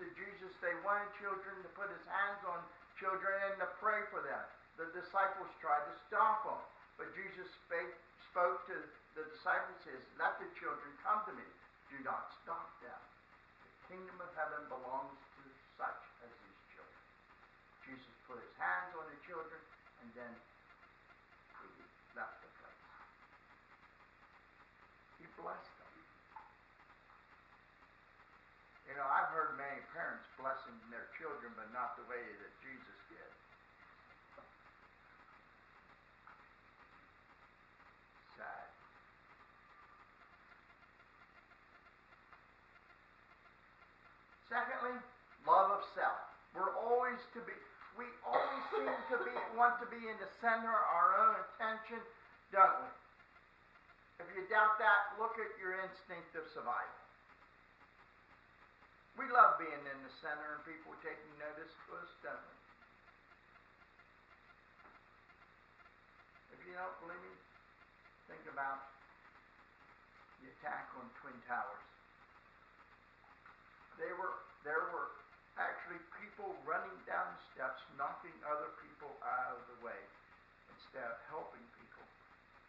to Jesus. They wanted children, to put his hands on children and to pray for them. The disciples tried to stop them. But Jesus spoke to the disciples, says, let the children come to me. Do not stop them. The kingdom of heaven belongs to such as these children. Jesus put his hands on the children, and then he left the place. He blessed them. You know, I've heard many parents blessing their children, but not the way that Jesus did. Sad. Secondly, love of self. We always seem to want to be in the center of our own attention, don't we? If you doubt that, look at your instinct of survival. We love being in the center and people taking notice of us, don't we? If you don't believe me, think about the attack on Twin Towers. There were actually people running down the steps, knocking other people out of the way, instead of helping people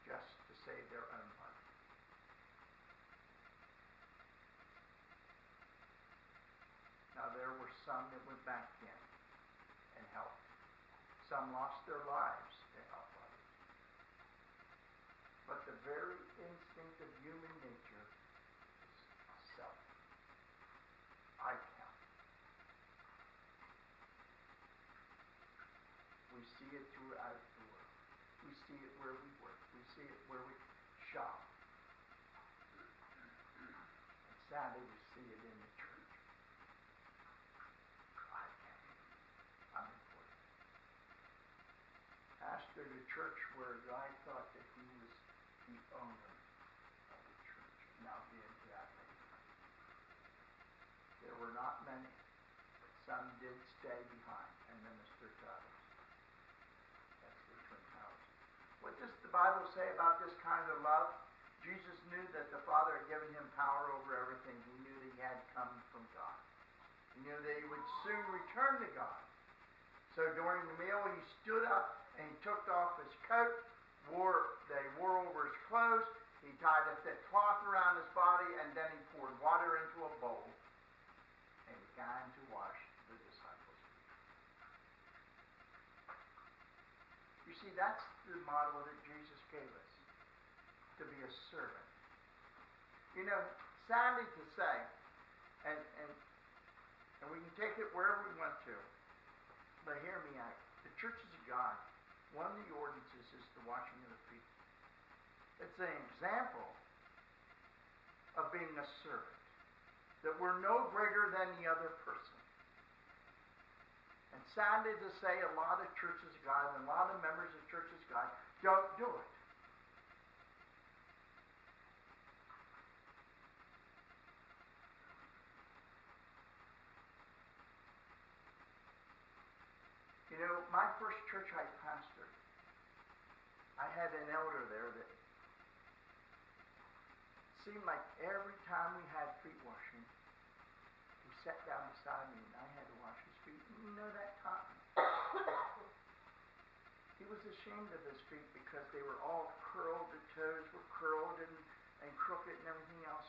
just to save their own life. Now, there were some that went back in and helped. Some lost their lives to help others. But the very instinct of human nature is self. I count. We see it throughout the world. We see it where we work. We see it where we shop. And sadly, we see it in the church. I count. I'm important. Pastored a church where a guy thought that he was the owner of the church. Now get into that later. There were not many, but some did stay behind and minister to others. That's the Twin Towers. What does the Bible say about this kind of love? Jesus knew that the Father had given him power over everything. He knew that he had come from God. He knew that he would soon return to God. So during the meal, he stood up and he took off his coat, they wore over his clothes, he tied a thick cloth around his body, and then he poured water into a bowl and began to wash the disciples' feet. You see, that's the model that Jesus gave us, to be a servant. You know, sadly to say, and we can take it wherever we want to, but hear me out. The churches of God, one of the ordinances is the washing of the feet. It's an example of being a servant, that we're no greater than the other person. And sadly to say, a lot of churches of God and a lot of members of churches of God don't do it. You know, my first church I pastored, I had an elder there that seemed like every time we had feet washing, he sat down beside me and I had to wash his feet. And you know, that taught me. He was ashamed of his feet because they were all curled, the toes were curled and crooked and everything else.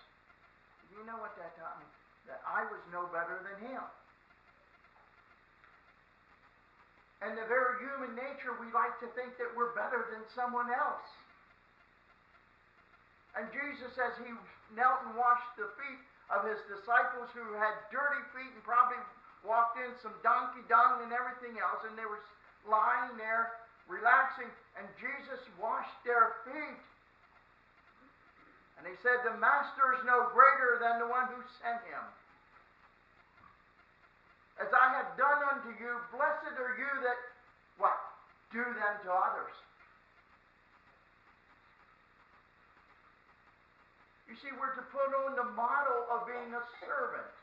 You know what that taught me? That I was no better than him. And the very human nature, we like to think that we're better than someone else. And Jesus, as he knelt and washed the feet of his disciples who had dirty feet and probably walked in some donkey dung and everything else, and they were lying there, relaxing, and Jesus washed their feet. And he said, the master is no greater than the one who sent him. As I have done unto you, blessed are you that, what? Do them to others. You see, we're to put on the model of being a servant.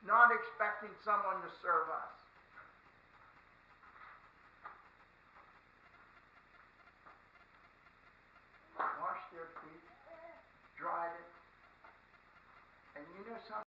Not expecting someone to serve us. Washed their feet, dried it, and you know something?